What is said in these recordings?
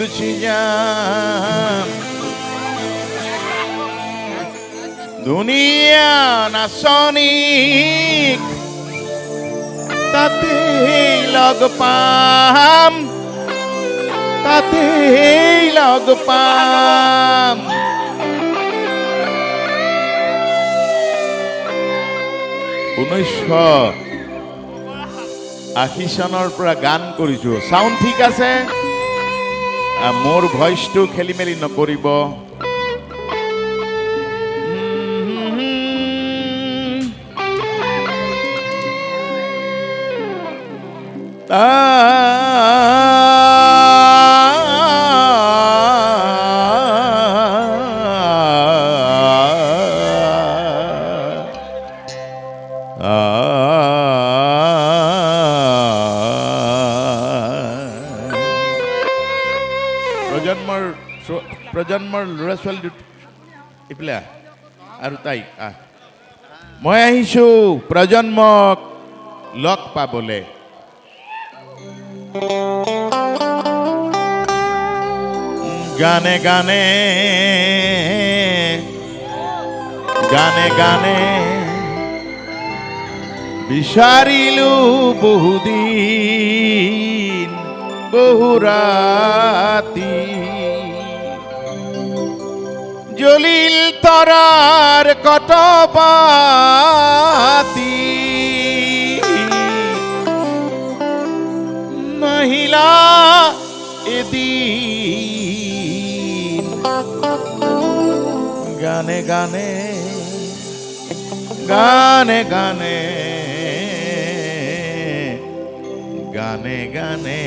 গুচি যাম দুনিয়া নাচনীক তাতেই লগ পাম তাতেই লগ পাম 1980 চনৰ পৰা গান কৰিছো সাউন্ড ঠিক আছে মোৰ ভয়েসটো খেলি মেলি নকৰিব প্ৰজন্মৰ ল'ৰা ছোৱালী ইফালে আৰু তাই মই আহিছো প্ৰজন্মক লগ পাবলে গানে গানে গানে গানে বিচাৰিলো বহুদিন বহু ৰাতি জলিল তরার কত বাতি মহিলা এদিন গানে গানে গানে গানে গানে গানে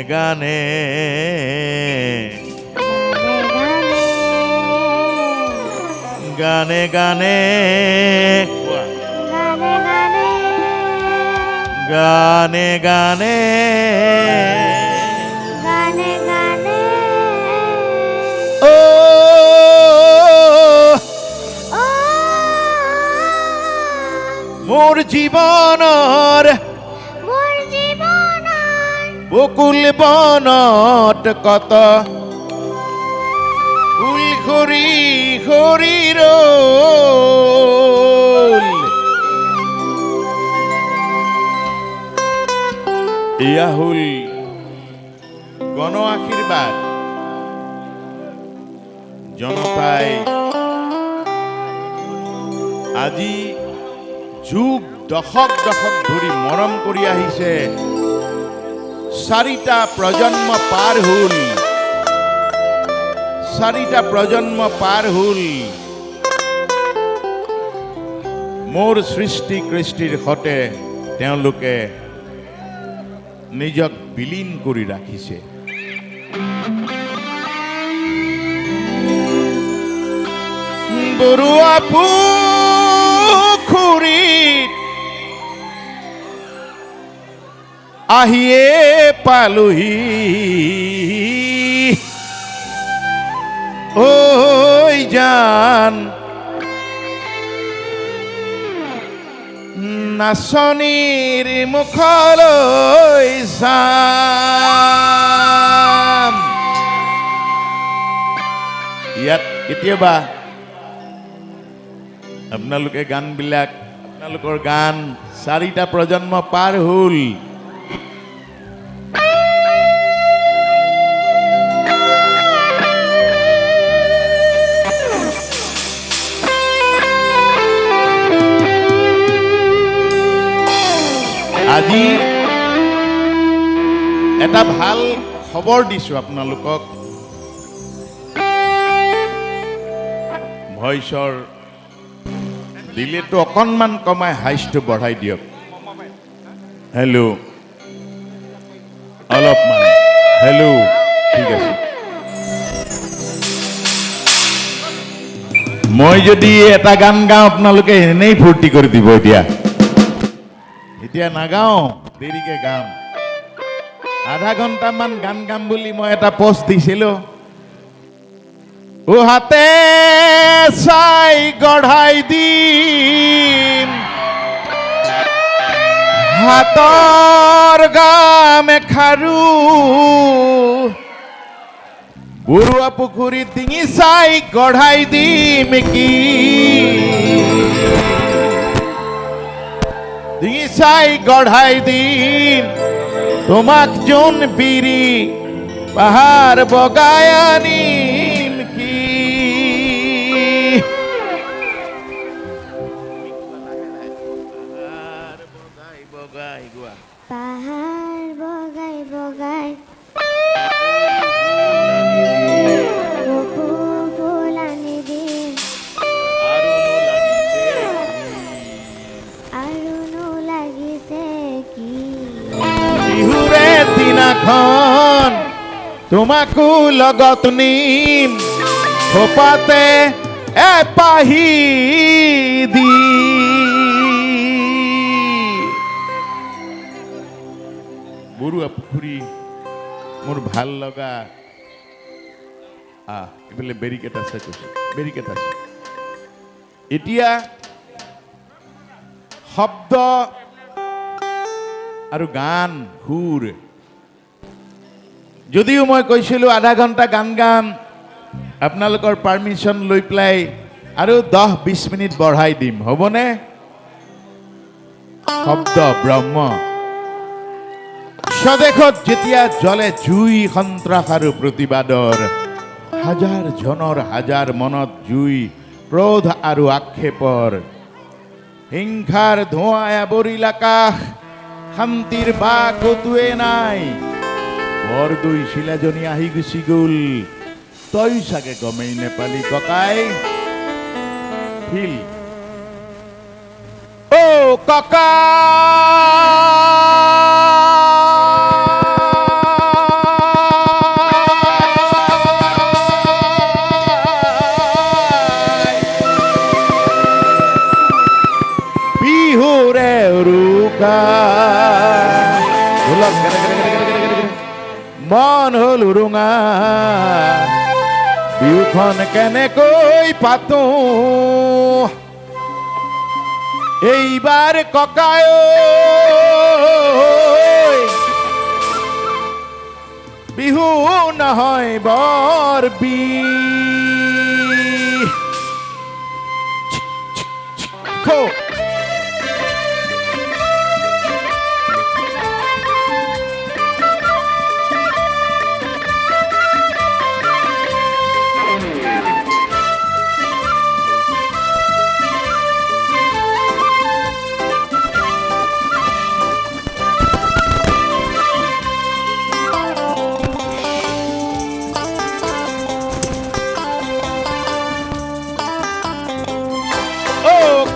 গানে গানে গানে গানে গানে গানে গানে ও মোর জীবনৰ বকুল বনত কত ফুল খৰি খৰিৰ এয়া হল গণ আশীৰ্বাদ জনতাই আজি যুগ দশক দশক ধৰি মৰম কৰি আহিছে চাৰিটা প্ৰজন্ম পাৰ হল চাৰিটা প্ৰজন্ম পাৰ হল মোৰ সৃষ্টি কৃষ্টিৰ সতে তেওঁলোকে নিজক বিলীন কৰি ৰাখিছে বৰুৱা পুখুৰীত আহিয়ে পালোহি ঐ জান নাচনীৰ মুখলৈ চাম ইয়াত কেতিয়াবা আপোনালোকে গানবিলাক আপোনালোকৰ গান চাৰিটা প্ৰজন্ম পাৰ হ'ল আজি এটা ভাল খবৰ দিছো আপোনালোকক ভয়েসৰ দিলেটো অকণমান কমাই হাইচটো বঢ়াই দিয়ক হেল্ল' অলপমান হেল্ল' ঠিক আছে মই যদি এটা গান গাওঁ আপোনালোকে এনেই ফূৰ্তি কৰি দিব এতিয়া নাগাওঁ দেৰিকে গাম আধা ঘণ্টামান গান গাম বুলি মই এটা পোষ্ট দিছিলোঁ ও হাতে চাই গঢ়াই দিম হাতৰ গামে খাৰু বুৰুৱা পুখুৰীত ডিঙি চাই গঢ়াই দিম কি ডিঙি চাই গঢ়াই দিম তোমাক যোন বিৰি পাহাৰ বগাই আনিম কি পাহাৰ বগাই বগাই কপৌ ফুল আনি দিম আৰুনো লাগিছে কি বিহুৰে দিনাখন তোমাকো লগত নিম থোপাতে এপাহি দি বৰুৱা পুখুৰী মোৰ ভাল লগা এইফালে বেৰিকেড আছে কৈছো বেৰিকেড আছে এতিয়া শব্দ আৰু গান সুৰ যদিও মই কৈছিলোঁ আধা ঘণ্টা গান গাম আপোনালোকৰ পাৰ্মিশ্যন লৈ পেলাই আৰু 10-20 মিনিট বঢ়াই দিম হ'বনে শব্দ ব্ৰহ্ম স্বদেশত যেতিয়া জ্বলে জুই সন্ত্ৰাস আৰু প্ৰতিবাদৰ হাজাৰ জনৰ হাজাৰ মনত জুই ক্ৰোধ আৰু আক্ষেপৰ হিংসাৰ ধোঁৱাই আৱৰিল আকাশ শান্তিৰ বা কতোৱে নাই বৰদৈ শিলাজনী আহি গুচি গ'ল তই চাগে গমেই নেপালি ককাই ফিল অ ককা বিহুৰে উৰুকা মন হল উৰুঙা বিহুখন কেনেকৈ পাতো এইবাৰ ককাই বিহু নহয় বৰ বিহু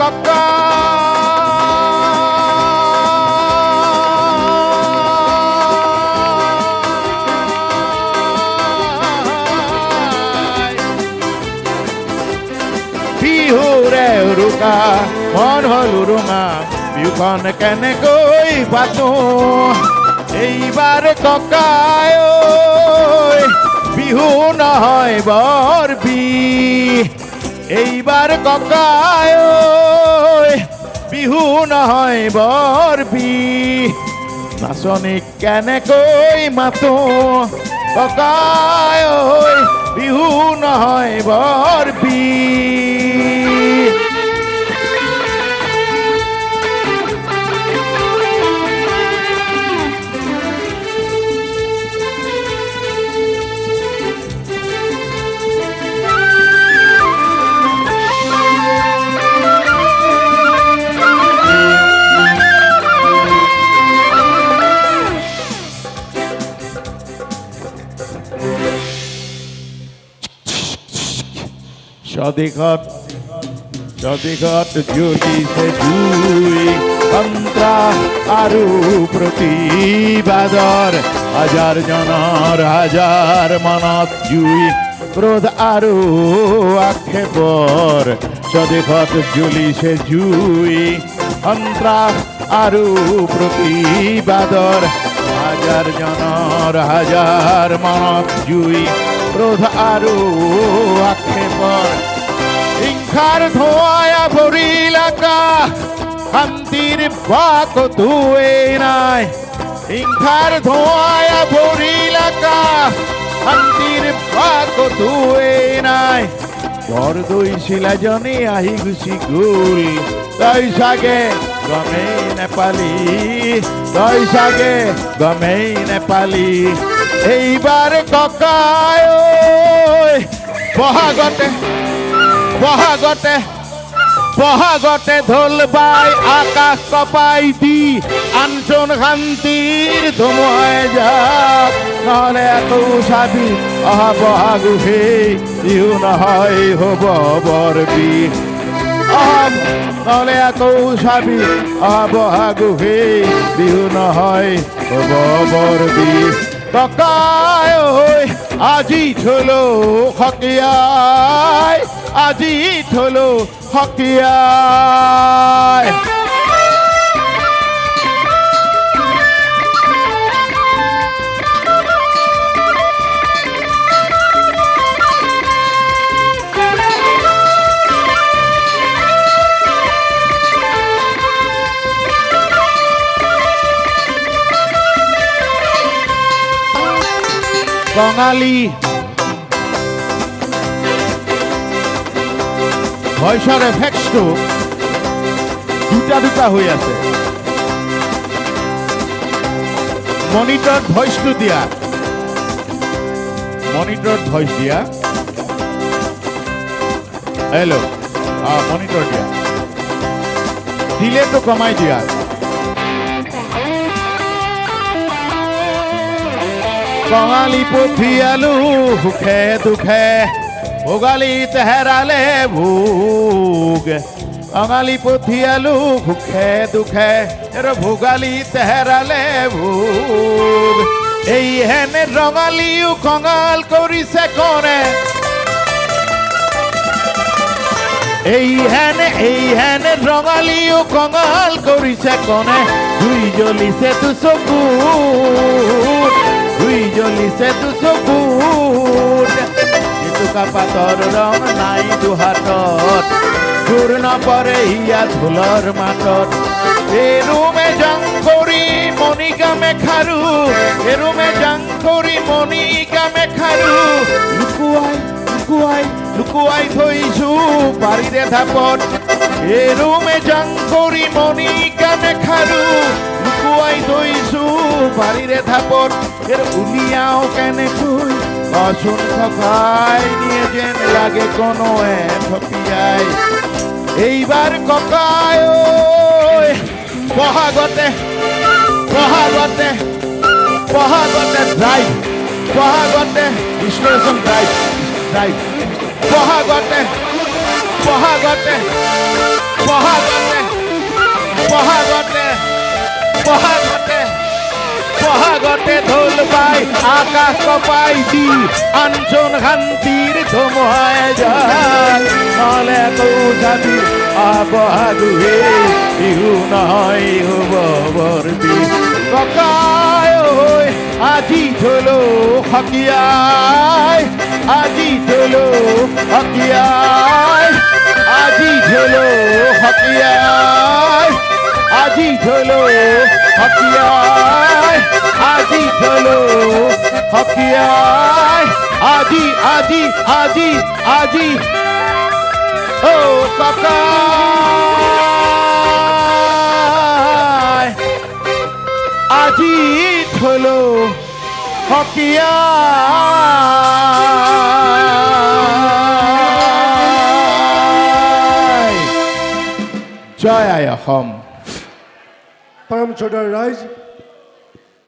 ককা বিহুৰে উৰুকা মন হল উৰুঙা বিহুখন কেনেকৈ পাতো এইবাৰ ককাই বিহু নহয় বৰ এইবাৰ ককাই বিহু নহয় বৰ নাচনীক কেনেকৈ মাতো ককাই বিহু নহয় বৰ স্বদেশত জ্বলিছে জুই সন্ত্ৰাস আৰু প্ৰতিবাদৰ হাজাৰ জনৰ হাজাৰ মনত জুই ক্ৰোধ আৰু আক্ষেপৰ স্বদেশত জ্বলিছে জুই সন্ত্ৰাস আৰু প্ৰতিবাদৰ হাজাৰ জনৰ হাজাৰ মনত জুই ক্ৰোধ আৰু আক্ষেপৰ হিংসাৰ ধোঁৱাই আৱৰিল আকাশ শান্তিৰ বাকটোৱেই নাই হিংসাৰ ধোঁৱাই ভৰিল আকাশ শান্তিৰ বাকটোৱেই নাই বৰদৈ চিলাজনী আহি গুচি গ'ল তই চাগে গমেই নেপালি তই চাগে গমেই নেপালি এইবাৰ ককাই ঐ বহাগতে বহাগতে বহাগতে ঢোল বাই আকাশ কপাই দি আনচোন শান্তিৰ ধুমুহাই যাক নহ'লে আকৌ চাবি অহা বহাগো সেই বিহু নহয় হ'ব বৰ বিষ নহ'লে আকৌ চাবি অহা বহাগো সেই বিহু নহয় হ'ব বৰ বিষ ককাই ঐ আজি থলো সকিয়াই আজি থলো সকিয়াই কঙালী ভইচৰ এফেক্টটো দুটা দুটা হৈ আছে মনিটৰত ভইচটো দিয়া মনিটৰত ভইচ দিয়া হেল্ল' মনিটৰ দিয়া ডিলেটো কমাই দিয়া কঙালী পঠিয়ালো সুখে দুখে ভোগালীত হেৰালে ভোগ কঙালী পঠিয়ালো সুখে দুখে ভোগালীত হেৰালে ভোগ এই হেনে ৰঙালীও কঙাল কৰিছে কনে এই হেনে ৰঙালীও কঙাল কৰিছে কনে দুই জ্বলিছে তো চকুত দুই জ্বলিছে তো চকুত জেতুকা পাতৰ ৰং নাই দুহাতত জোৰ নপৰে হিয়া ঢোলৰ মাতত এৰুমে জাং কৰি মণিকা মেখাৰু এৰুমে জাং কৰি মণিকা মেখাৰু লুকুৱাই লুকুৱাই লুকুৱাই থৈছো বাৰীৰে ধাপত এৰুমে জাং কৰি মণিকা মেখাৰু লুকুৱাই থৈছো বাৰীৰে ধাপত উলিয়াও কেনেকৈ কচোন ককাই নিয়ে যেন লাগে কোনো থপিয়াই এইবাৰ ককাই ঐ বহাগতে বহাগতে বহাগতে ড্ৰাইভ বহাগতে বিশ্লেষণ ড্ৰাইভ ড্ৰাইভ বহাগতে বহাগতে বহাগতে বহাগতে বহাগতে বহাগতে ঢোল বাই আকাশ কপাই দি আনচোন শান্তিৰ ধুমুহাই যাক নহ'লে আকৌ চাবি বহাগো বিহু নহয় হ'ব বৰ বিষ ককাই ঐ আজি থলো সকিয়াই আজি থলো সকিয়াই আজি থলো সকিয়াই আজি থলো সকিয়াই আজি থলো সকিয়াই আজি আজি আজি আজি ও ককাই আজি থলো সকিয়াই জয় আই অসম Param Chodar Rise.